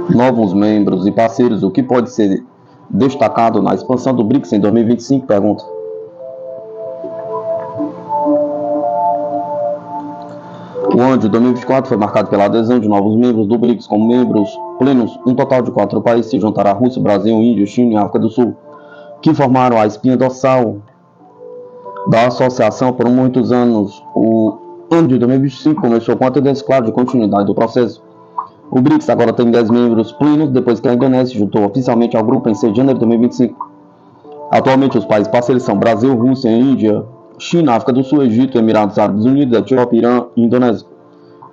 Novos membros e parceiros, o que pode ser destacado na expansão do BRICS em 2025? Pergunta. O ano de 2024 foi marcado pela adesão de novos membros do BRICS como membros plenos. Um total de 4 países se juntará: Rússia, Brasil, Índia, China e África do Sul, que formaram a espinha dorsal da associação por muitos anos. O ano de 2025 começou com a tendência clara de continuidade do processo. O BRICS agora tem 10 membros plenos, depois que a Indonésia se juntou oficialmente ao grupo em 6 de janeiro de 2025. Atualmente, os países parceiros são Brasil, Rússia, Índia, China, África do Sul, Egito, Emirados Árabes Unidos, Etiópia, Irã e Indonésia.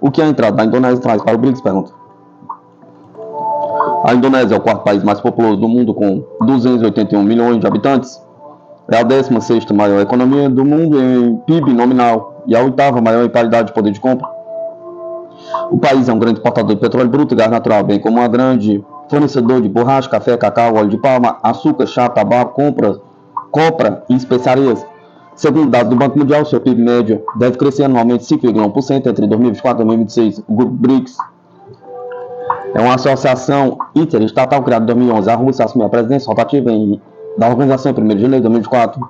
O que a entrada da Indonésia traz para o BRICS? Pergunta. A Indonésia é o quarto país mais populoso do mundo, com 281 milhões de habitantes. É a 16ª maior economia do mundo em PIB nominal e a 8ª maior em paridade de poder de compra. O país é um grande exportador de petróleo bruto e gás natural, bem como um grande fornecedor de borracha, café, cacau, óleo de palma, açúcar, chá, tabaco, copra e especiarias. Segundo dados do Banco Mundial, seu PIB médio deve crescer anualmente 5,1% entre 2024 e 2026. O Grupo BRICS é uma associação interestatal criada em 2011. A Rússia assumiu a presidência rotativa da organização em 1º de janeiro de 2024.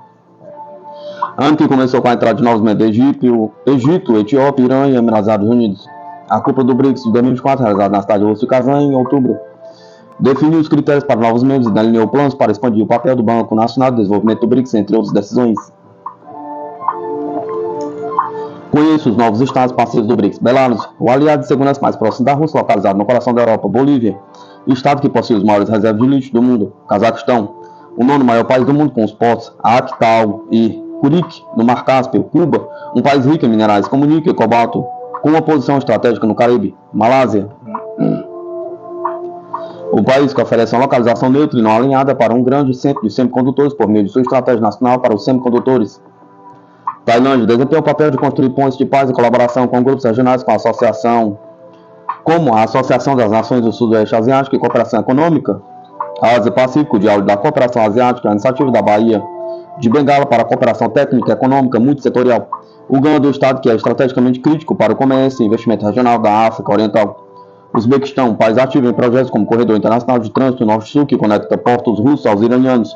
Ano que começou com a entrada de novos membros do Egito, Etiópia, Irã e Emirados Árabes Unidos. A Cúpula do BRICS de 2024, realizada na cidade de Rússia, Kazan, em outubro, definiu os critérios para novos membros e delineou planos para expandir o papel do Banco Nacional de Desenvolvimento do BRICS, entre outras decisões. Conheça os novos estados parceiros do BRICS. Belarus, o aliado de segurança mais próximo da Rússia, localizado no coração da Europa. Bolívia, estado que possui os maiores reservas de lixo do mundo. Cazaquistão, o 9º maior país do mundo com os portos Aktau e Kurik, no Mar Cáspio. Cuba, um país rico em minerais como níquel e cobalto, com uma posição estratégica no Caribe. Malásia, o país que oferece uma localização neutra e não alinhada para um grande centro de semicondutores por meio de sua estratégia nacional para os semicondutores. Tailândia desempenha o papel de construir pontes de paz e colaboração com grupos regionais como a Associação das Nações do Sudoeste Asiático e Cooperação Econômica, a Ásia-Pacífico, o Diálogo da Cooperação Asiática, a Iniciativa da Baía de Bengala para a Cooperação Técnica e Econômica Multissetorial. Uganda, o estado que é estrategicamente crítico para o comércio e investimento regional da África Oriental. Uzbequistão, um país ativo em projetos como Corredor Internacional de Trânsito Norte-Sul, que conecta portos russos aos iranianos.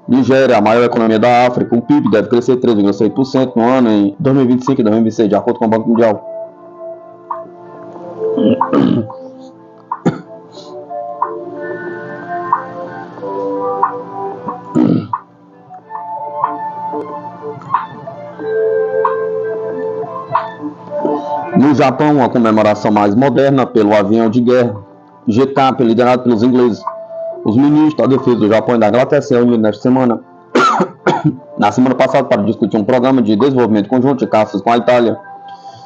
Nigéria, a maior economia da África, o PIB deve crescer 3,6% no ano em 2025 e 2026, de acordo com o Banco Mundial. No Japão, a comemoração mais moderna pelo avião de guerra GCAP, liderado pelos ingleses. Os ministros da defesa do Japão e da Inglaterra se reuniram na semana passada para discutir um programa de desenvolvimento conjunto de caças com a Itália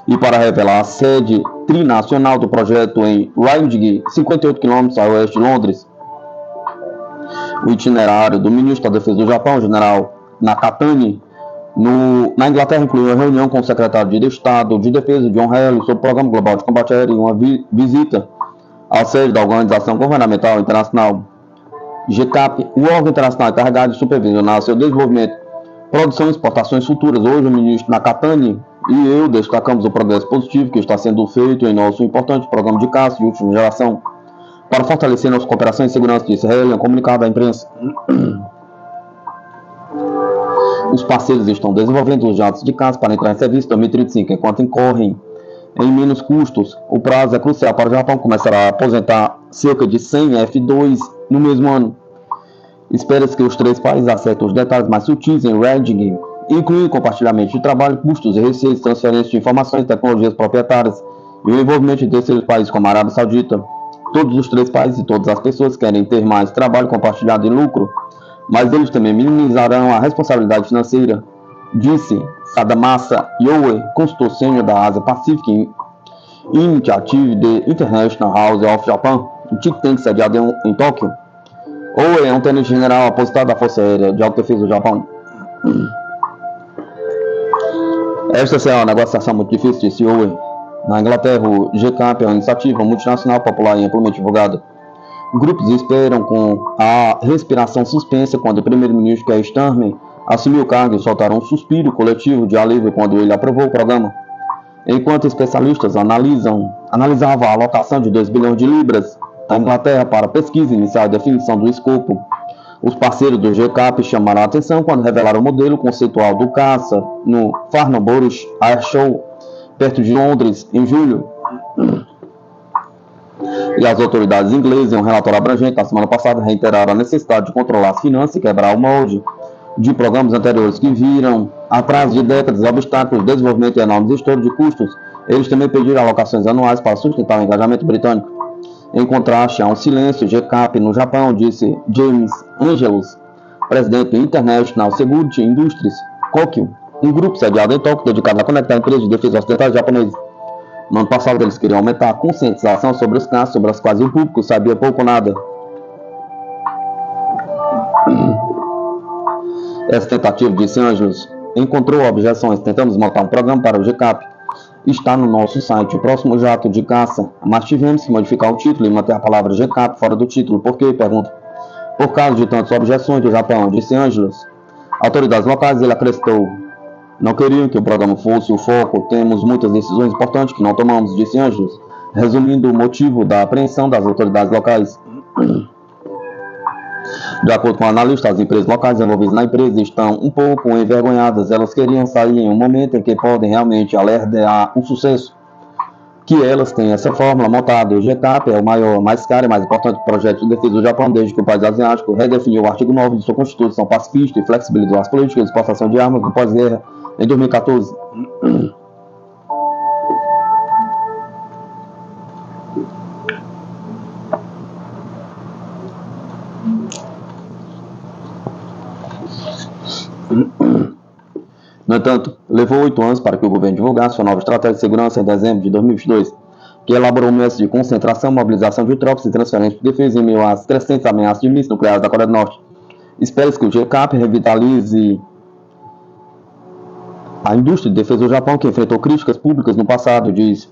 e para revelar a sede trinacional do projeto em Riding, 58 km a oeste de Londres. O itinerário do ministro da defesa do Japão, general Nakatani, na Inglaterra, incluiu uma reunião com o secretário de Estado de Defesa, John Healey, sobre o Programa Global de Combate Aéreo e uma visita à sede da Organização Governamental Internacional GCAP, o órgão internacional encarregado de supervisionar seu desenvolvimento, produção e exportações futuras. Hoje, o ministro Nakatani e eu destacamos o progresso positivo que está sendo feito em nosso importante programa de caça de última geração para fortalecer nossa cooperação em segurança, disse Healey em um comunicado à imprensa. Os parceiros estão desenvolvendo os jatos de caça para entrar em serviço em 2035, enquanto incorrem em menos custos. O prazo é crucial para o Japão começar a aposentar cerca de 100 F-2 no mesmo ano. Espera-se que os 3 países acertem os detalhes mais sutis em Riding, incluindo compartilhamento de trabalho, custos e receios, transferência de informações e tecnologias proprietárias e o envolvimento de terceiros países como a Arábia Saudita. Todos os 3 países e todas as pessoas querem ter mais trabalho compartilhado e lucro, mas eles também minimizarão a responsabilidade financeira, disse Sadamasa Yoe, consultor sênior da Ásia Pacific Initiative de International House of Japan, um think tank sediado em Tóquio. Oe é um tenente-general aposentado da Força Aérea de Autodefesa do Japão. Esta será uma negociação muito difícil, disse Oe. Na Inglaterra, o GCAP é uma iniciativa multinacional popular e amplamente divulgada. Grupos esperam com a respiração suspensa quando o primeiro-ministro Keir Starmer assumiu o cargo e soltaram um suspiro coletivo de alívio quando ele aprovou o programa. Enquanto especialistas analisavam a alocação de 2 bilhões de libras da Inglaterra para pesquisa inicial e definição do escopo. Os parceiros do GCAP chamaram a atenção quando revelaram o modelo conceitual do caça no Farnborough Air Show, perto de Londres, em julho. E as autoridades inglesas, em um relatório abrangente na semana passada, reiteraram a necessidade de controlar as finanças e quebrar o molde de programas anteriores que viram atrás de décadas obstáculos de desenvolvimento e enormes estouros de custos. Eles também pediram alocações anuais para sustentar o engajamento britânico. Em contraste a um silêncio GCAP no Japão, disse James Angelus, presidente do International Security Industries Tokyo, um grupo sediado em Tóquio dedicado a conectar empresas de defesa ocidentais japonesas. No ano passado, eles queriam aumentar a conscientização sobre os casos sobre as quais o público sabia pouco ou nada. Essa tentativa, disse Angelus, encontrou objeções. Tentamos montar um programa para o GCAP. Está no nosso site o próximo jato de caça, mas tivemos que modificar o título e manter a palavra GCAP fora do título. Por quê? Pergunta. Por causa de tantas objeções do Japão, disse Angelus. Autoridades locais, ele acrescentou, não queriam que o programa fosse o foco. Temos muitas decisões importantes que não tomamos, disse Angelus, resumindo o motivo da apreensão das autoridades locais. De acordo com o analista, as empresas locais envolvidas na empresa estão um pouco envergonhadas. Elas queriam sair em um momento em que podem realmente alertar o sucesso que elas têm essa fórmula montada. O GCAP é o maior, mais caro e mais importante projeto de defesa do Japão desde que o país asiático redefiniu o artigo 9 de sua Constituição pacifista e flexibilizou as políticas de exportação de armas no pós-guerra em 2014. No entanto, levou 8 anos para que o governo divulgasse sua nova estratégia de segurança em dezembro de 2022, que elaborou um método de concentração, mobilização de tropas e transferência de defesa em meio às crescentes ameaças de mísseis nucleares da Coreia do Norte. Espera-se que o GCAP revitalize a indústria de defesa do Japão, que enfrentou críticas públicas no passado, diz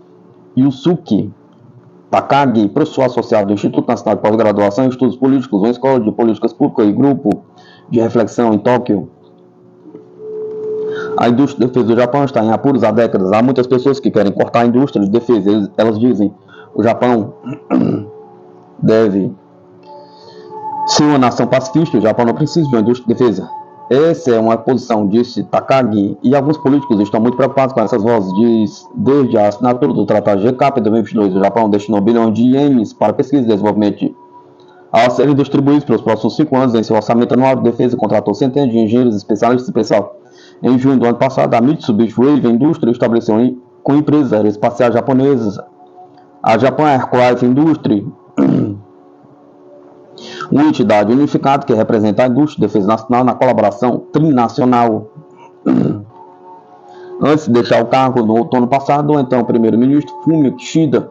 Yusuke Takagi, professor associado do Instituto Nacional de Pós-Graduação em Estudos Políticos, uma escola de políticas públicas e grupo de reflexão em Tóquio. A indústria de defesa do Japão está em apuros há décadas. Há muitas pessoas que querem cortar a indústria de defesa. Elas dizem que o Japão deve ser uma nação pacifista. O Japão não precisa de uma indústria de defesa. Essa é uma posição, disse Takagi, e alguns políticos estão muito preocupados com essas vozes. Desde a assinatura do Tratado GCAP em 2022, o Japão destinou bilhões de ienes para pesquisa e desenvolvimento a serem distribuídos pelos próximos 5 anos. Em seu orçamento anual de defesa, contratou centenas de engenheiros especialistas e pessoal. Em junho do ano passado, a Mitsubishi Wave Industry estabeleceu com empresas aeroespaciais japonesas a Japan Aircraft Industry, uma entidade unificada que representa a indústria de defesa nacional na colaboração trinacional. Antes de deixar o cargo no outono passado, o então primeiro-ministro Fumio Kishida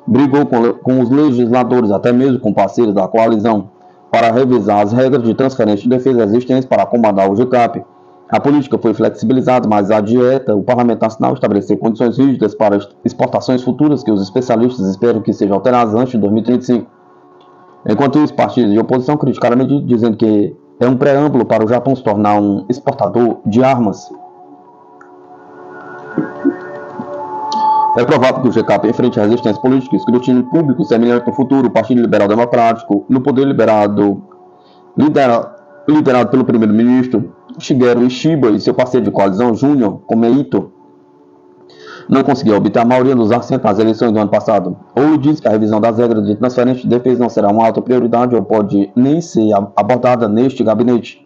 brigou com os legisladores, até mesmo com parceiros da coalizão, para revisar as regras de transferência de defesa existentes para comandar o GCAP. A política foi flexibilizada, mas a dieta, o Parlamento Nacional estabeleceu condições rígidas para exportações futuras que os especialistas esperam que sejam alteradas antes de 2035. Enquanto isso, partidos de oposição criticaram a medida, dizendo que é um preâmbulo para o Japão se tornar um exportador de armas. É provável que o GCAP enfrente resistência política e escrutínio público semelhante no futuro. O Partido Liberal Democrático, no poder liderado pelo primeiro-ministro Shigeru Ishiba e seu parceiro de coalizão Júnior Komeito, não conseguiu obter a maioria dos assentos nas eleições do ano passado. Ou diz que a revisão das regras de transferência de defesa não será uma alta prioridade ou pode nem ser abordada neste gabinete.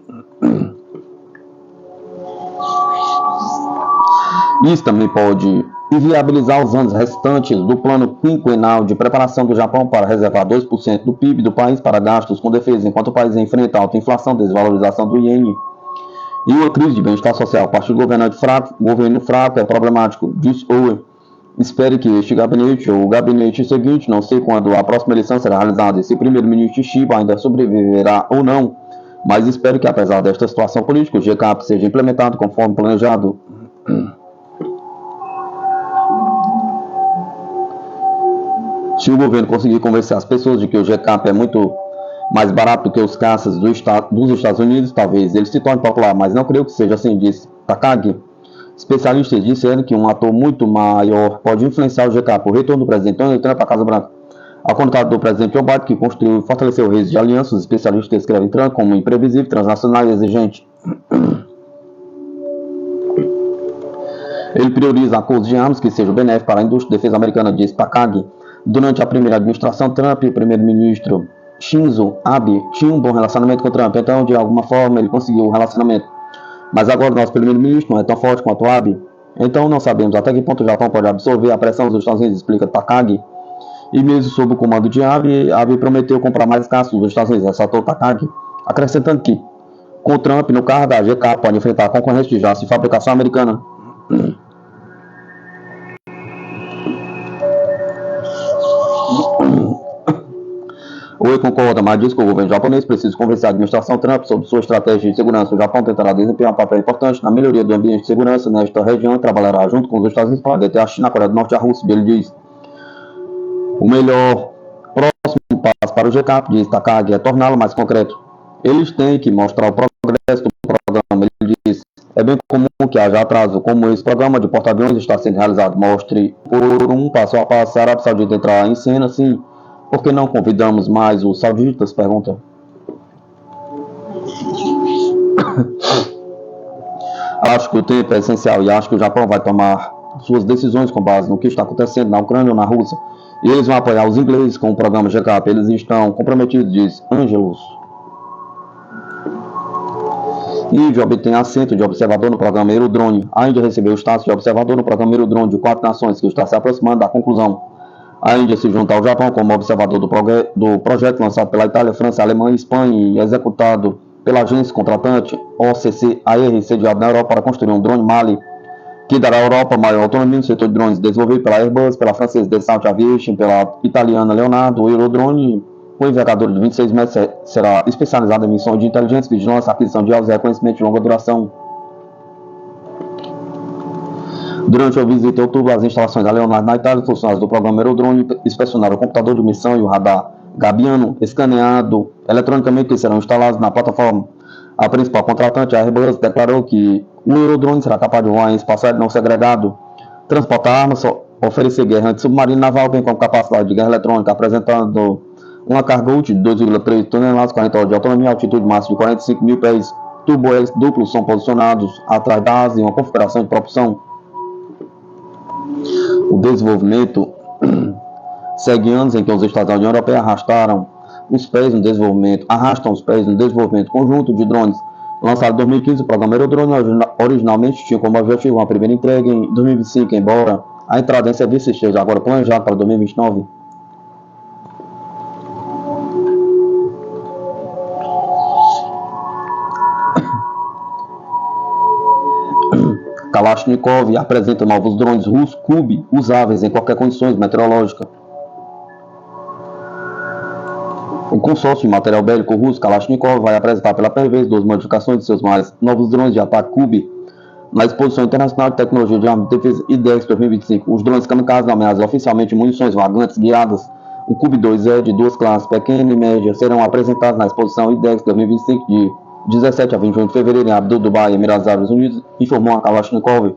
Isso também pode inviabilizar os anos restantes do plano quinquenal de preparação do Japão para reservar 2% do PIB do país para gastos com defesa, enquanto o país enfrenta alta inflação, desvalorização do iene e uma crise de bem-estar social. A partir do governo fraco é problemático, disse Owen. Espere que este gabinete ou o gabinete seguinte, não sei quando a próxima eleição será realizada, esse primeiro-ministro Shiba ainda sobreviverá ou não, mas espero que, apesar desta situação política, o GCAP seja implementado conforme planejado. Se o governo conseguir convencer as pessoas de que o GCAP é muito mais barato do que os caças dos Estados Unidos, talvez ele se torne popular, mas não creio que seja assim, disse Takagi. Especialistas disseram que um ator muito maior pode influenciar o GCAP. O retorno do presidente Donald Trump à Casa Branca. Ao contrário do presidente Joe Biden, que construiu e fortaleceu redes de alianças, os especialistas descrevem Trump como imprevisível, transnacional e exigente. Ele prioriza acordos de armas que sejam benéficos para a indústria de defesa americana, disse Takagi. Durante a primeira administração Trump, o primeiro-ministro Shinzo Abe tinha um bom relacionamento com Trump, então de alguma forma ele conseguiu o relacionamento. Mas agora o nosso primeiro-ministro não é tão forte quanto Abe, então não sabemos até que ponto o Japão pode absorver a pressão dos Estados Unidos, explica Takagi. E mesmo sob o comando de Abe prometeu comprar mais caças dos Estados Unidos, ressaltou Takagi, acrescentando que com Trump no cargo, a GK pode enfrentar a concorrência de aço de fabricação americana. Oi concorda, mas diz que o governo japonês precisa convencer a administração Trump sobre sua estratégia de segurança. O Japão tentará desempenhar um papel importante na melhoria do ambiente de segurança nesta região e trabalhará junto com os Estados Unidos para deter a China, a Coreia do Norte e a Rússia. Ele diz: o melhor próximo passo para o GCAP, diz Takagi, é torná-lo mais concreto. Eles têm que mostrar o progresso do programa. Ele diz: é bem comum que haja atraso, como esse programa de porta-aviões está sendo realizado. Mostre por um passo a passo a Arábia Saudita entrar em cena, sim. Por que não convidamos mais os sauditas? Pergunta. Acho que o tempo é essencial e acho que o Japão vai tomar suas decisões com base no que está acontecendo na Ucrânia ou na Rússia. E eles vão apoiar os ingleses com o programa GCAP. Eles estão comprometidos, diz Angelus. Índia obtém assento de observador no programa Eurodrone. A Índia recebeu o status de observador no programa Eurodrone de 4 nações, que está se aproximando da conclusão. A Índia se junta ao Japão como observador do projeto lançado pela Itália, França, Alemanha e Espanha e executado pela agência contratante OCCAR, sediado na Europa, para construir um drone Mali, que dará à Europa maior autonomia no setor de drones, desenvolvido pela Airbus, pela francesa Dassault Aviation, pela italiana Leonardo. O Eurodrone, com envergadura de 26 metros, será especializado em missões de inteligência, vigilância, aquisição de alvos e reconhecimento de longa duração. Durante a visita em outubro às instalações da Leonardo na Itália, os funcionários do programa Eurodrone inspecionaram o computador de missão e o radar Gabiano, escaneado eletronicamente, que serão instalados na plataforma. A principal contratante, a Airbus, declarou que o Eurodrone será capaz de voar em espaço aéreo não segregado, transportar armas, oferecer guerra anti-submarina naval, bem como capacidade de guerra eletrônica, apresentando uma carga útil de 2,3 toneladas, 40 horas de autonomia, altitude máxima de 45 mil pés. Turbo-hélices duplos são posicionados atrás da asa e uma configuração de propulsão. O desenvolvimento segue anos em que os Estados da União Europeia arrastam os pés no desenvolvimento conjunto de drones. Lançado em 2015, o programa Eurodrone originalmente tinha como objetivo uma primeira entrega em 2025, embora a entrada em serviço esteja agora planejada para 2029. Kalashnikov apresenta novos drones russos Kub usáveis em qualquer condições meteorológicas. O consórcio de material bélico russo Kalashnikov vai apresentar pela primeira vez 2 modificações de seus mais novos drones de ataque Kub na Exposição Internacional de Tecnologia de Armas de Defesa IDEX 2025. Os drones kamikaze, nomeados oficialmente munições vagantes guiadas, o Kub-2E de 2 classes pequena e média, serão apresentados na Exposição IDEX 2025 de 17 a 21 de fevereiro em Abu Dhabi, Emirados Árabes Unidos, informou a Kalashnikov.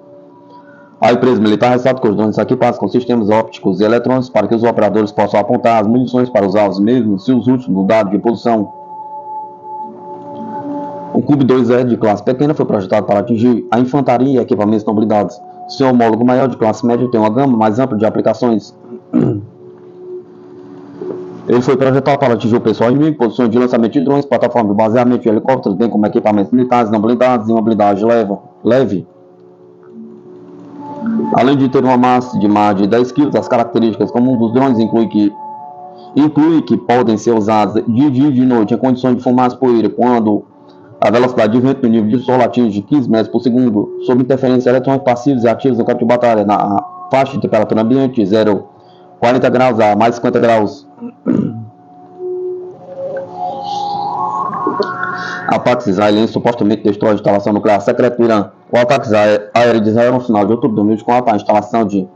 A empresa militar ressalta que os drones são equipados com sistemas ópticos e eletrônicos para que os operadores possam apontar as munições para os alvos mesmo se os últimos mudarem de posição. O Kub-2E de classe pequena foi projetado para atingir a infantaria e equipamentos não blindados. Seu homólogo maior de classe média tem uma gama mais ampla de aplicações. Ele foi projetado para atingir o pessoal inimigo, posições de lançamento de drones, plataformas de baseamento de helicópteros, bem como equipamentos militares não blindados e uma blindagem leve. Além de ter uma massa de mais de 10 kg, as características comuns dos drones inclui que podem ser usados de dia e de noite em condições de fumaça e poeira, quando a velocidade de vento no nível de solo atinge 15 metros por segundo, sob interferência eletrônica passivos e ativos no campo de batalha, na faixa de temperatura ambiente de 0,40 graus a mais 50 graus. Ataques israelenses supostamente destrói a instalação nuclear secreta do Irã. O ataque aéreo de Israel no final de outubro de 2024, a instalação de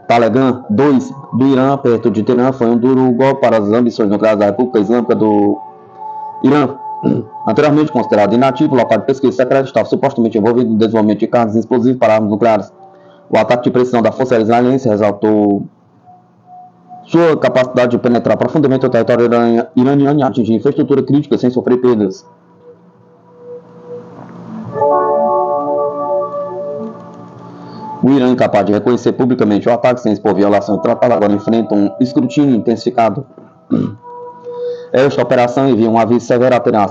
Telegram 2 do Irã, perto de Teherã, foi um duro golpe para as ambições nucleares da República Islâmica do Irã. Anteriormente considerado inativo, o local de pesquisa secreta estava supostamente envolvido no desenvolvimento de cargas explosivas para armas nucleares. O ataque de precisão da Força Aérea Israelense Sua capacidade de penetrar profundamente o território iraniano e atingir infraestrutura crítica sem sofrer perdas. O Irã, incapaz de reconhecer publicamente o ataque sem expor violação do tratado, agora enfrenta um escrutínio intensificado. Esta operação envia um aviso severo a Teherã.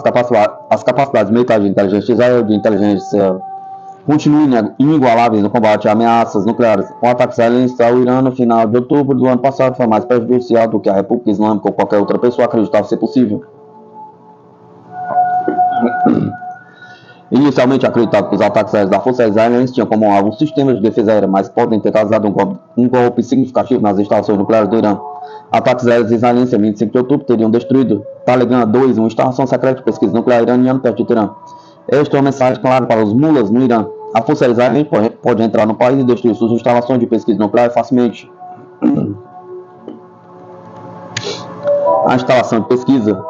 As capacidades militares de inteligência de Israel de inteligência continuem inigualáveis no combate a ameaças nucleares. O ataque israelense ao Irã no final de outubro do ano passado foi mais prejudicial do que a República Islâmica ou qualquer outra pessoa acreditava ser possível. Inicialmente acreditado que os ataques aéreos da Força Israelense tinham como alvo sistemas de defesa aérea, mas podem ter causado um golpe significativo nas instalações nucleares do Irã. Ataques aéreos israelenses em 25 de outubro teriam destruído Telegram 2, uma instalação secreta de pesquisa nuclear iraniana perto de Teherã. Esta é uma mensagem clara para os mulas no Irã. A Força Israelense pode entrar no país e destruir suas instalações de pesquisa nuclear facilmente. A instalação de pesquisa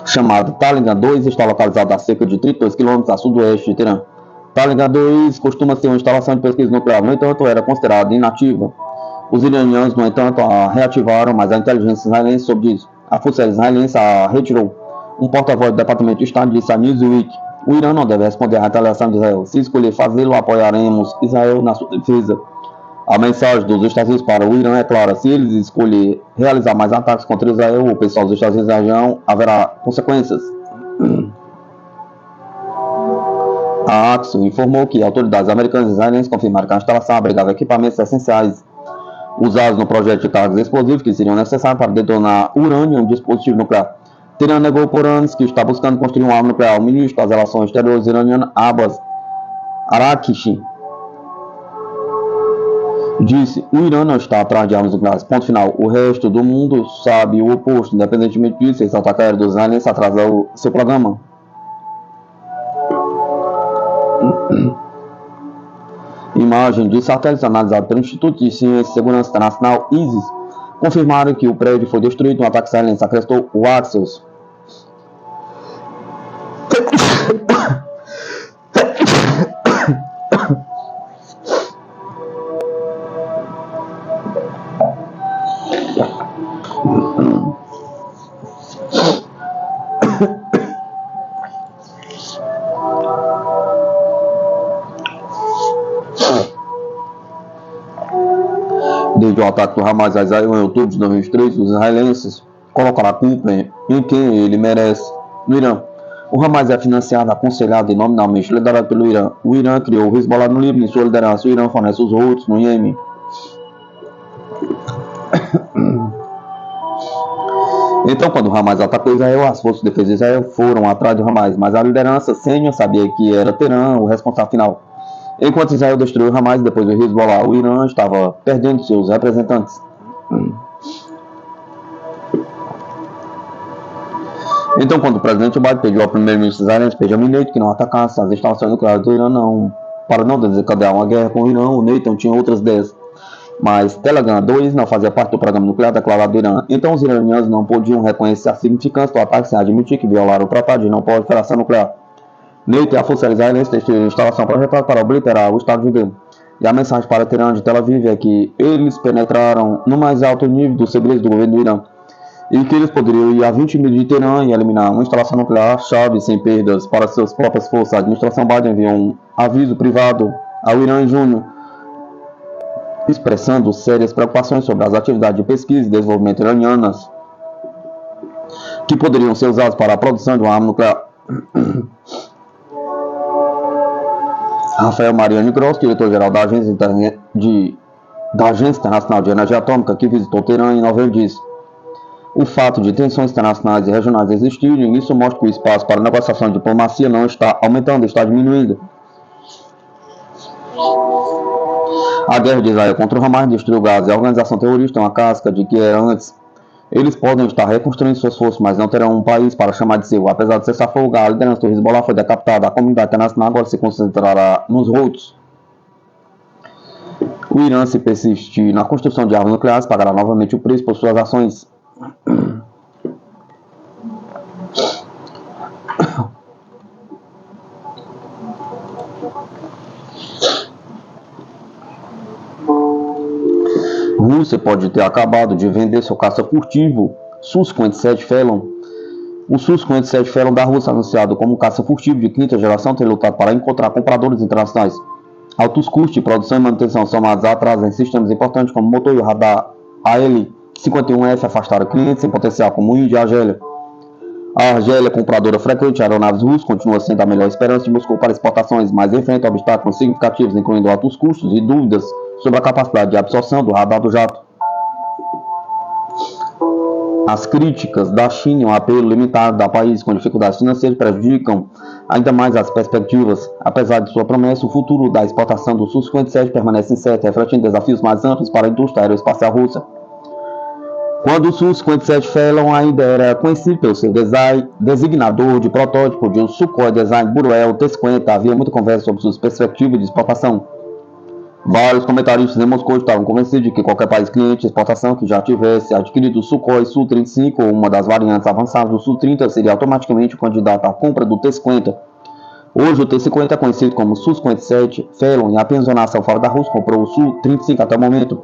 chamada Telegram 2 está localizada a cerca de 32 km a sudoeste de Teherã. Telegram 2 costuma ser uma instalação de pesquisa nuclear, no entanto, era considerada inativa. Os iranianos, no entanto, a reativaram, mas a inteligência israelense soube disso. A Força Israelense a retirou. Um porta-voz do Departamento de Estado disse a Newsweek: o Irã não deve responder à retaliação de Israel. Se escolher fazê-lo, apoiaremos Israel na sua defesa. A mensagem dos Estados Unidos para o Irã é clara: se eles escolherem realizar mais ataques contra Israel, o pessoal dos Estados Unidos da região, haverá consequências. A Axios informou que autoridades americanas e israelenses confirmaram que a instalação abrigava equipamentos essenciais usados no projeto de cargas explosivas que seriam necessários para detonar urânio em um dispositivo nuclear. Teherã negou por anos que está buscando construir uma arma nuclear. O ministro das Relações Exteriores iraniano, Abbas Araghchi, disse: o Irã não está atrás de armas nucleares. Ponto final. O resto do mundo sabe o oposto. Independentemente disso, esse ataque aéreo dos israelenses atrasa o seu programa. Imagem de satélites analisados pelo Instituto de Ciência e Segurança Internacional, ISIS, confirmaram que o prédio foi destruído no ataque israelense, acrescentou o Axios. Desde o ataque do Hamas a Israel em outubro de 2023, os israelenses colocaram a culpa em quem ele merece, no Irã. O Hamas é financiado, aconselhado e nominalmente liderado pelo Irã. O Irã criou o Hezbollah no Líbano em sua liderança. O Irã fornece os Houthis no Iêmen. Então, quando o Hamas atacou Israel, as forças de defesa de Israel foram atrás do Hamas, mas a liderança sênior sabia que era Teherã o responsável final. Enquanto Israel destruiu o Hamas depois do Hezbollah, o Irã estava perdendo seus representantes. Então, quando o presidente Biden pediu ao primeiro-ministro israelense Benjamin Netanyahu que não atacasse as instalações nucleares do Irã para não desencadear uma guerra com o Irã, o Netanyahu tinha outras ideias. Mas Telegram 2 não fazia parte do programa nuclear declarado do Irã. Então, os iranianos não podiam reconhecer a significância do ataque sem admitir que violaram o tratado de não proliferação nuclear. Netanyahu e a Força Israelense destruíram a instalação projetada para obliterar o Estado judeu. E a mensagem para Teherã de Tel Aviv é que eles penetraram no mais alto nível dos segredos do governo do Irã e que eles poderiam ir a 20 mil de Teherã e eliminar uma instalação nuclear-chave sem perdas para suas próprias forças. A administração Biden enviou um aviso privado ao Irã em junho, expressando sérias preocupações sobre as atividades de pesquisa e desenvolvimento iranianas que poderiam ser usadas para a produção de uma arma nuclear. Rafael Mariano Gross, diretor-geral da Agência Internacional de Energia Atômica, que visitou Teherã em novembro, disse: o fato de tensões internacionais e regionais existirem, isso mostra que o espaço para negociação de diplomacia não está aumentando, está diminuindo. A guerra de Israel contra o Hamas destruiu Gaza e a organização terrorista é uma casca de que era antes. Eles podem estar reconstruindo suas forças, mas não terão um país para chamar de seu. Apesar de cessar fogo, a liderança do Hezbollah foi decapitada. A comunidade internacional agora se concentrará nos Houthis. O Irã, se persistir na construção de armas nucleares, pagará novamente o preço por suas ações. Rússia pode ter acabado de vender seu caça furtivo Su-57 Felon. O Su-57 Felon da Rússia, anunciado como um caça furtivo de quinta geração, tem lutado para encontrar compradores internacionais. Altos custos de produção e manutenção somados a atrasos em sistemas importantes como motor e radar AL-51F afastaram clientes sem potencial como Índia e Argélia. A Argélia, compradora frequente de aeronaves russas, continua sendo a melhor esperança de Moscou para exportações, mas enfrenta obstáculos significativos, incluindo altos custos e dúvidas sobre a capacidade de absorção do radar do jato. As críticas da China e um apelo limitado a países com dificuldades financeiras prejudicam ainda mais as perspectivas. Apesar de sua promessa, o futuro da exportação do Su-57 permanece incerto, refletindo desafios mais amplos para a indústria aeroespacial russa. Quando o Su-57 Felon ainda era conhecido pelo seu designador de protótipo de um Sukhoi Design Buruel T-50, havia muita conversa sobre suas perspectivas de exportação. Vários comentaristas em Moscou estavam convencidos de que qualquer país cliente de exportação que já tivesse adquirido o Sukhoi Su-35 ou uma das variantes avançadas do Su-30 seria automaticamente o candidato à compra do T-50. Hoje o T-50 é conhecido como Su-57 Felon e apenas uma nação fora da Rússia comprou o Su-35 até o momento.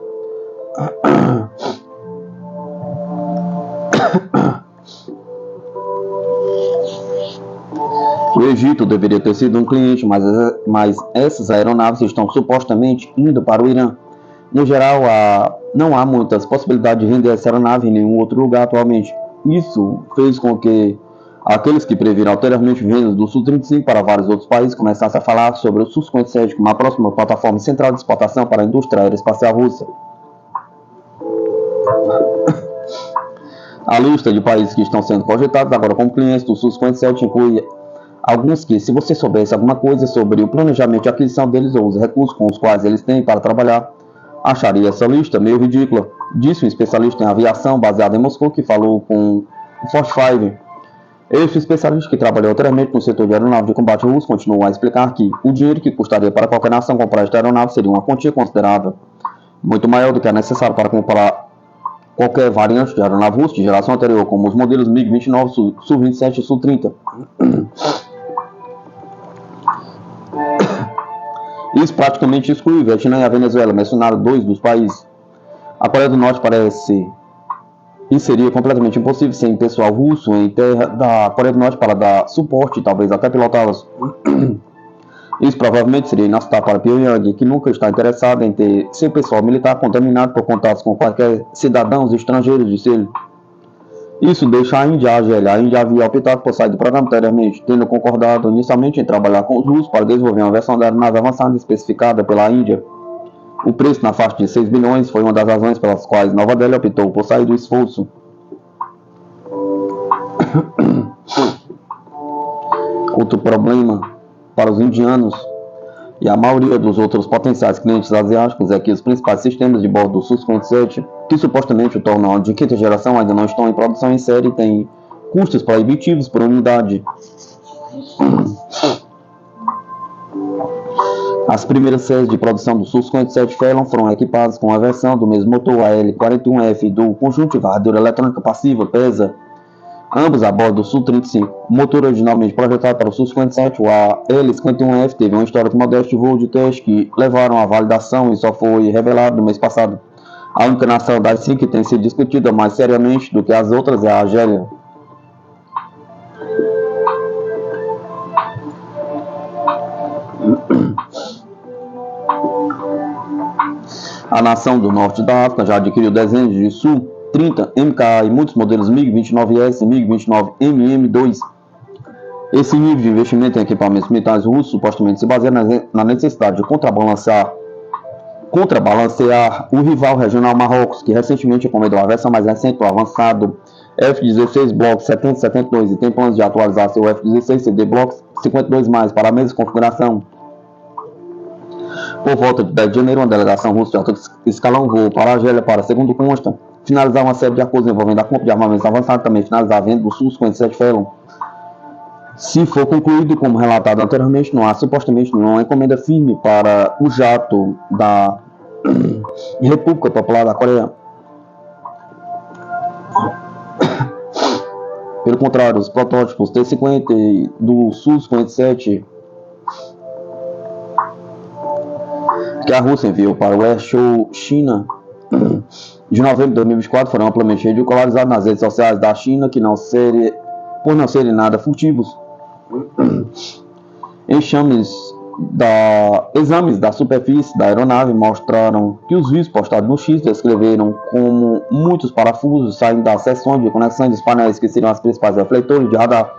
O Egito deveria ter sido um cliente, mas essas aeronaves estão supostamente indo para o Irã. No geral, não há muitas possibilidades de vender essa aeronave em nenhum outro lugar atualmente. Isso fez com que aqueles que previram anteriormente vendas do Su-35 para vários outros países começassem a falar sobre o Su-57 como a próxima plataforma central de exportação para a indústria aeroespacial russa. A lista de países que estão sendo cogitados agora como clientes do Su-57 inclui alguns que, se você soubesse alguma coisa sobre o planejamento de aquisição deles ou os recursos com os quais eles têm para trabalhar, acharia essa lista meio ridícula, disse um especialista em aviação baseado em Moscou que falou com o Force 5. Este especialista, que trabalhou anteriormente no setor de aeronave de combate russo, continuou a explicar que o dinheiro que custaria para qualquer nação comprar esta aeronave seria uma quantia considerável, muito maior do que é necessário para comprar qualquer variante de aeronave russa de geração anterior, como os modelos MiG-29, Su-27 e Su-30. Isso praticamente exclui o Vietnã e a Venezuela, mencionaram dois dos países. A Coreia do Norte parece e seria completamente impossível sem pessoal russo em terra da Coreia do Norte para dar suporte e talvez até pilotá-los. Isso provavelmente seria inaceitável para Pyongyang, que nunca está interessado em ter seu pessoal militar contaminado por contatos com quaisquer cidadãos estrangeiros, disse ele. Isso deixa a Índia Argélia. A Índia havia optado por sair do programa anteriormente, tendo concordado inicialmente em trabalhar com os russos para desenvolver uma versão da aeronave avançada especificada pela Índia. O preço na faixa de 6 bilhões foi uma das razões pelas quais Nova Delhi optou por sair do esforço. Outro problema para os indianos e a maioria dos outros potenciais clientes asiáticos é que os principais sistemas de bordo do Su-57, que supostamente o tornam de quinta geração, ainda não estão em produção em série e têm custos proibitivos por unidade. As primeiras séries de produção do Su-57 Felon foram equipadas com a versão do mesmo motor AL-41F do conjunto de varredura eletrônica passiva PESA, ambos a bordo do Su-35. O motor originalmente projetado para o Su-57, o AL-51F, teve uma história modesto de voo de teste que levaram à validação e só foi revelado no mês passado. A única nação das 5 que tem sido discutida mais seriamente do que as outras é a Argélia. A nação do norte da África já adquiriu dezenas de Su-30 MK e muitos modelos MiG-29S e MiG-29MM2. Esse nível de investimento em equipamentos militares russos supostamente se baseia na necessidade de contrabalancear o rival regional Marrocos, que recentemente encomendou a versão mais recente do avançado F-16 Block 7072 e tem planos de atualizar seu F-16 CD Block 52+, para a mesma configuração. Por volta de 10 de janeiro, uma delegação russa de alto escalão voou para a Argélia para, segundo consta, finalizar uma série de acordos envolvendo a compra de armamentos avançados e também finalizar a venda do Su-57 Felon. Se for concluído, como relatado anteriormente, não há supostamente nenhuma encomenda firme para o jato da República Popular da Coreia. Pelo contrário, os protótipos T-50 do Su-57 que a Rússia enviou para o Airshow China de novembro de 2024 foram amplamente ridicularizados nas redes sociais da China, por não serem nada furtivos. Exames da superfície da aeronave mostraram que os vídeos postados no X descreveram como muitos parafusos saem das seções de conexão dos painéis que seriam as principais refletores de radar.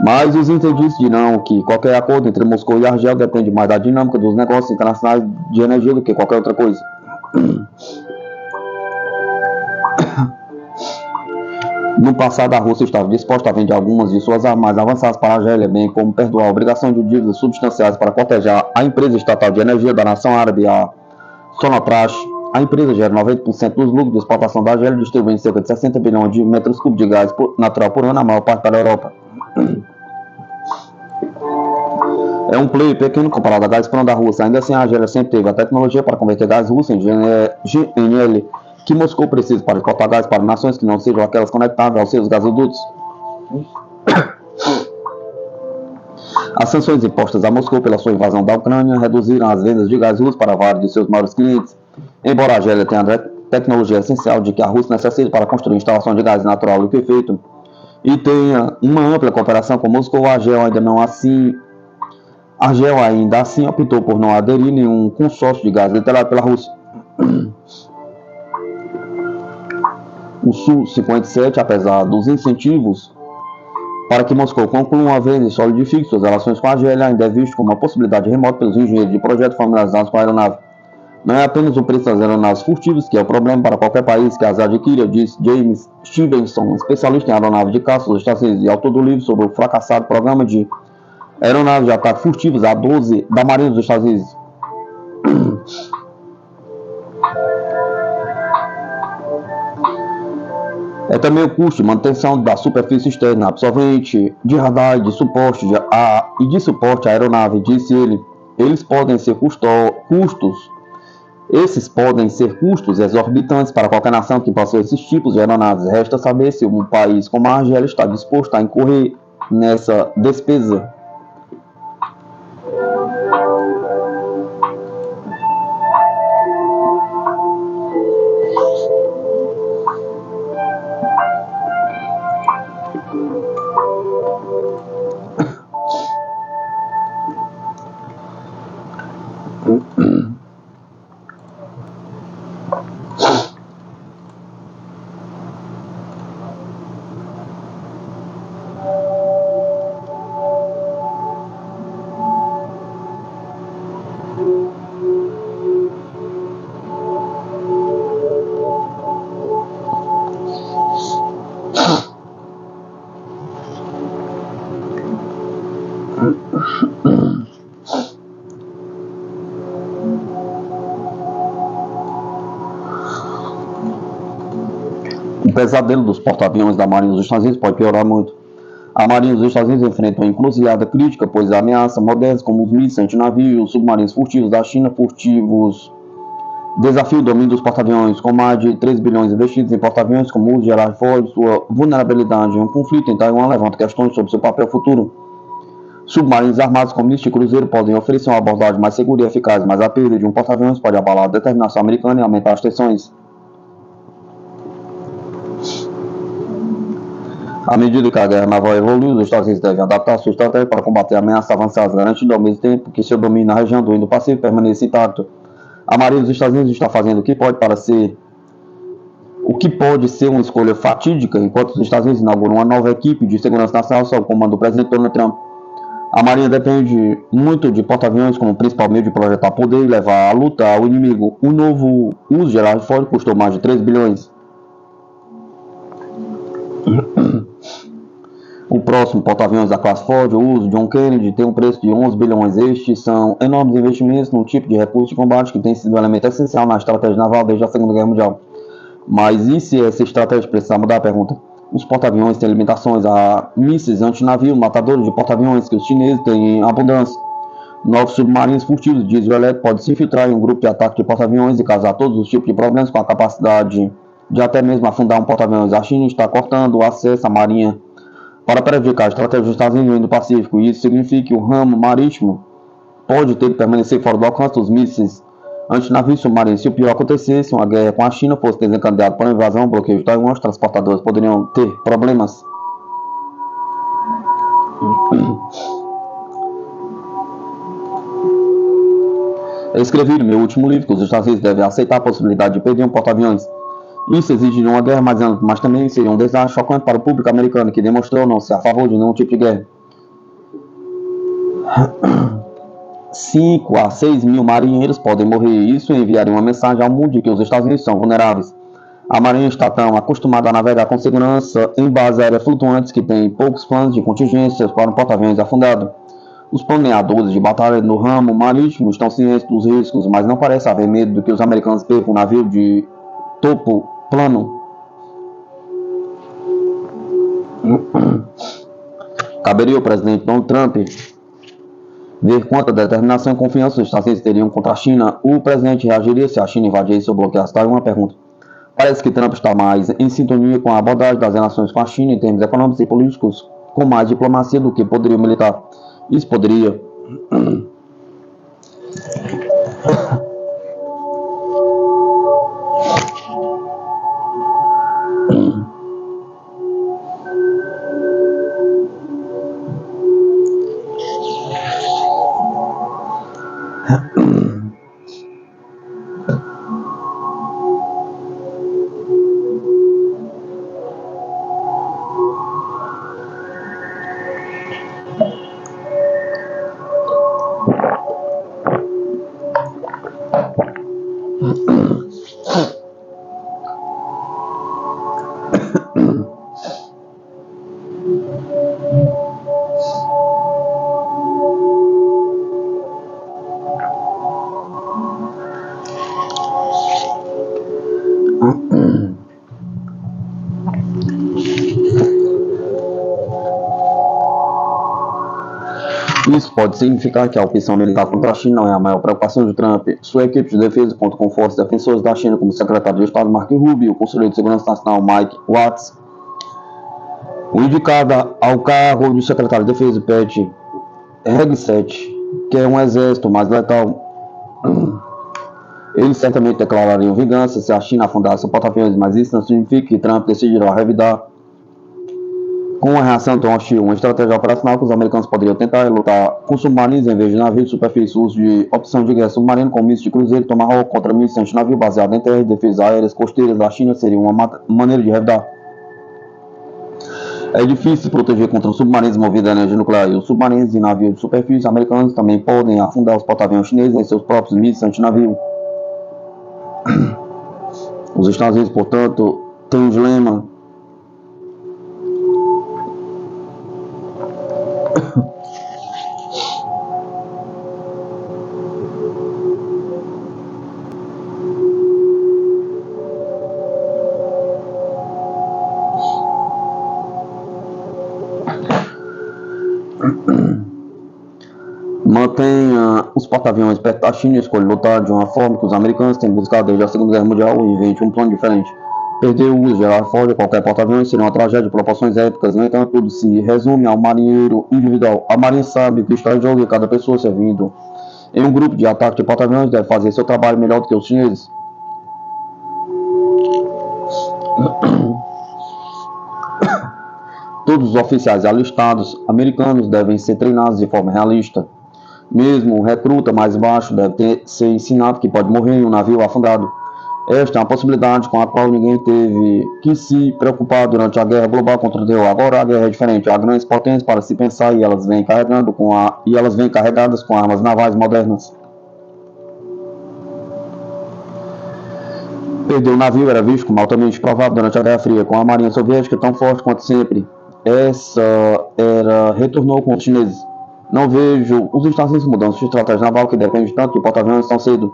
Mas os entendidos dirão que qualquer acordo entre Moscou e Argel depende mais da dinâmica dos negócios internacionais de energia do que qualquer outra coisa. No passado, a Rússia estava disposta a vender algumas de suas armas mais avançadas para a Argélia, bem como perdoar a obrigação de dívidas substanciais para proteger a empresa estatal de energia da nação árabe, a Sonatrach. A empresa gera 90% dos lucros de exportação da Argélia, distribuindo cerca de 60 bilhões de metros cúbicos de gás natural por ano, a maior parte para a Europa. É um player pequeno comparado a Gazprom da Rússia. Ainda assim, a Argélia sempre teve a tecnologia para converter gás russo em GNL, que Moscou precisa para exportar gás para nações que não sejam aquelas conectadas aos seus gasodutos. As sanções impostas a Moscou pela sua invasão da Ucrânia reduziram as vendas de gás russo para vários de seus maiores clientes. Embora a Argélia tenha a tecnologia essencial de que a Rússia necessita para construir instalação de gás natural liquefeito e tenha uma ampla cooperação com Moscou, a Argel ainda assim optou por não aderir a nenhum consórcio de gás liderado pela Rússia. O Su-57, apesar dos incentivos para que Moscou conclua uma vez e solidifique suas relações com a Argélia, ainda é visto como uma possibilidade remota pelos engenheiros de projeto familiarizados com a aeronave. Não é apenas o preço das aeronaves furtivas que é o problema para qualquer país que as adquira, diz James Stevenson, especialista em aeronaves de caça dos Estados Unidos, e autor do livro sobre o fracassado programa de aeronaves de ataque furtivas A-12 da Marinha dos Estados Unidos. É também o custo de manutenção da superfície externa absorvente, de radar e de suporte à aeronave, disse ele. Esses podem ser custos exorbitantes para qualquer nação que possua esses tipos de aeronaves. Resta saber se um país como a Argélia está disposto a incorrer nessa despesa. O pesadelo dos porta-aviões da Marinha dos Estados Unidos pode piorar muito. A Marinha dos Estados Unidos enfrenta uma encruzilhada crítica, pois a ameaça moderna como os mísseis antinavio e os submarinos furtivos da China desafia o domínio dos porta-aviões, com mais de 3 bilhões investidos em porta-aviões como uso de aerofoils, sua vulnerabilidade em um conflito em Taiwan levanta questões sobre seu papel futuro. Submarinos armados como este cruzeiro podem oferecer uma abordagem mais segura e eficaz, mas a perda de um porta-aviões pode abalar a determinação americana e aumentar as tensões. À medida que a guerra naval evolui, os Estados Unidos devem adaptar sua estratégia para combater ameaças avançadas, garantindo ao mesmo tempo que seu domínio na região do Indo-Pacífico permaneça intacto. A Marinha dos Estados Unidos está fazendo o que pode ser uma escolha fatídica, enquanto os Estados Unidos inauguram uma nova equipe de segurança nacional sob o comando do presidente Donald Trump. A Marinha depende muito de porta-aviões como principal meio de projetar poder e levar a luta ao inimigo. O novo uso de aerofoil custou mais de 3 bilhões. O próximo porta-aviões da classe Ford, o uso John Kennedy, tem um preço de 11 bilhões. Estes são enormes investimentos num tipo de recurso de combate que tem sido um elemento essencial na estratégia naval desde a Segunda Guerra Mundial. Mas e se essa estratégia precisar mudar? Pergunta. Os porta-aviões têm limitações a mísseis antinavio, matadores de porta-aviões que os chineses têm em abundância. Novos submarinos furtivos de diesel elétrico podem se infiltrar em um grupo de ataque de porta-aviões e causar todos os tipos de problemas com a capacidade de até mesmo afundar um porta-aviões. A China está cortando o acesso à marinha para prejudicar a estratégia dos Estados Unidos no Indo-Pacífico, e isso significa que o ramo marítimo pode ter que permanecer fora do alcance dos mísseis Anti-navios submarinos. Se o pior acontecesse, uma guerra com a China fosse desencadeada por uma invasão, bloqueio de Taiwan, os transportadores poderiam ter problemas. Eu escrevi no meu último livro que os Estados Unidos devem aceitar a possibilidade de perder um porta-aviões. Isso exigiria uma guerra mais ampla, mas também seria um desastre chocante para o público americano, que demonstrou não ser a favor de nenhum tipo de guerra. 5 a 6 mil marinheiros podem morrer. Isso enviaria uma mensagem ao mundo de que os Estados Unidos são vulneráveis. A Marinha está tão acostumada a navegar com segurança em bases aéreas flutuantes que tem poucos planos de contingências para um porta-aviões afundado. Os planeadores de batalha no ramo marítimo estão cientes dos riscos, mas não parece haver medo de que os americanos percam um navio de topo plano. Caberia ao presidente Donald Trump ver quanta determinação e confiança os Estados Unidos teriam contra a China. O presidente reagiria se a China invadisse ou bloqueasse Taiwan? Pergunta. Parece que Trump está mais em sintonia com a abordagem das relações com a China em termos econômicos e políticos, com mais diplomacia do que poderio militar. Isso poderia Isso pode significar que a opção militar contra a China não é a maior preocupação de Trump. Sua equipe de defesa conta com fortes defensores da China, como o secretário de Estado Marco Rubio, o conselheiro de Segurança Nacional Mike Waltz, o indicado ao cargo de secretário de Defesa Pete Hegseth, que é um exército mais letal. Eles certamente declarariam vingança se a China afundasse o porta-aviões, mas isso não significa que Trump decidirá revidar. Com uma reação tão hostil, uma estratégia operacional que os americanos poderiam tentar lutar com submarinos em vez de navios de superfície. O uso de opção de guerra submarino com mísseis de cruzeiro Tomahawk contra mísseis de navio baseado em terra e defesas aéreas costeiras da China seria uma maneira de revidar. É difícil proteger contra os submarinos movidos a energia nuclear, e os submarinos e navios de superfície americanos também podem afundar os porta-aviões chineses em seus próprios mísseis antinavio. Os Estados Unidos, portanto, têm um dilema. Mantenha os porta-aviões perto da China e escolha lutar de uma forma que os americanos têm buscado desde a Segunda Guerra Mundial e invente um plano diferente. Perder o uso geral fora de qualquer porta-aviões seria uma tragédia de proporções épicas. No entanto, tudo se resume ao marinheiro individual. A marinha sabe o que está em jogo e cada pessoa servindo em um grupo de ataque de porta-aviões deve fazer seu trabalho melhor do que os chineses. Todos os oficiais alistados americanos devem ser treinados de forma realista. Mesmo o recruta mais baixo deve ser ensinado que pode morrer em um navio afundado. Esta é uma possibilidade com a qual ninguém teve que se preocupar durante a guerra global contra o terror. Agora a guerra é diferente. Há grandes potências para se pensar e elas vêm carregadas com armas navais modernas. Perder o navio era visto como altamente provável durante a Guerra Fria, com a marinha soviética tão forte quanto sempre. Essa era retornou com os chineses. Não vejo os Estados Unidos mudando sua estratégia naval, que depende tanto de porta-aviões tão cedo.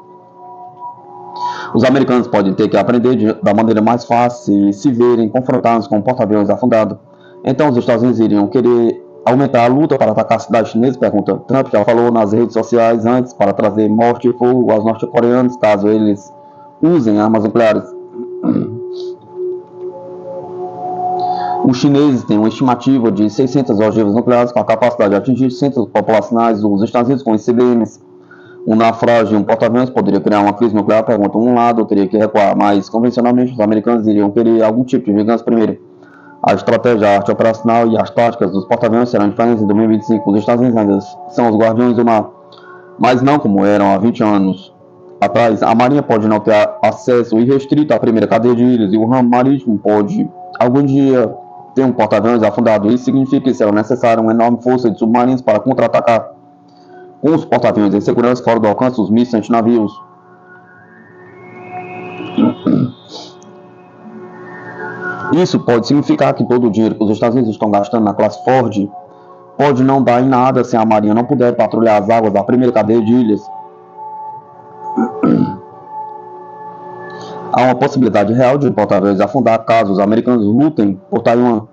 Os americanos podem ter que aprender da maneira mais fácil e se verem confrontados com porta-aviões afundado. Então os Estados Unidos iriam querer aumentar a luta para atacar a cidade chinesa? Pergunta. Trump já falou nas redes sociais antes para trazer morte e fogo aos norte-coreanos caso eles usem armas nucleares. Os chineses têm uma estimativa de 600 ogivas nucleares com a capacidade de atingir centros populacionais. Os Estados Unidos com ICBMs Um naufrágio de um porta-aviões poderia criar uma crise nuclear, pergunta. Um lado teria que recuar, mas convencionalmente os americanos iriam querer algum tipo de vingança primeiro. A estratégia, a arte operacional e as táticas dos porta-aviões serão diferentes em 2025. Os Estados Unidos ainda são os guardiões do mar, mas não como eram há 20 anos atrás. A Marinha pode não ter acesso irrestrito à primeira cadeia de ilhas, e o ramo marítimo pode algum dia ter um porta-aviões afundado. Isso significa que será necessária uma enorme força de submarinos para contra-atacar. Com os porta-aviões em segurança fora do alcance dos mísseis antinavios, isso pode significar que todo o dinheiro que os Estados Unidos estão gastando na classe Ford pode não dar em nada se a Marinha não puder patrulhar as águas da primeira cadeia de ilhas. Há uma possibilidade real de o porta-aviões afundar caso os americanos lutem por Taiwan.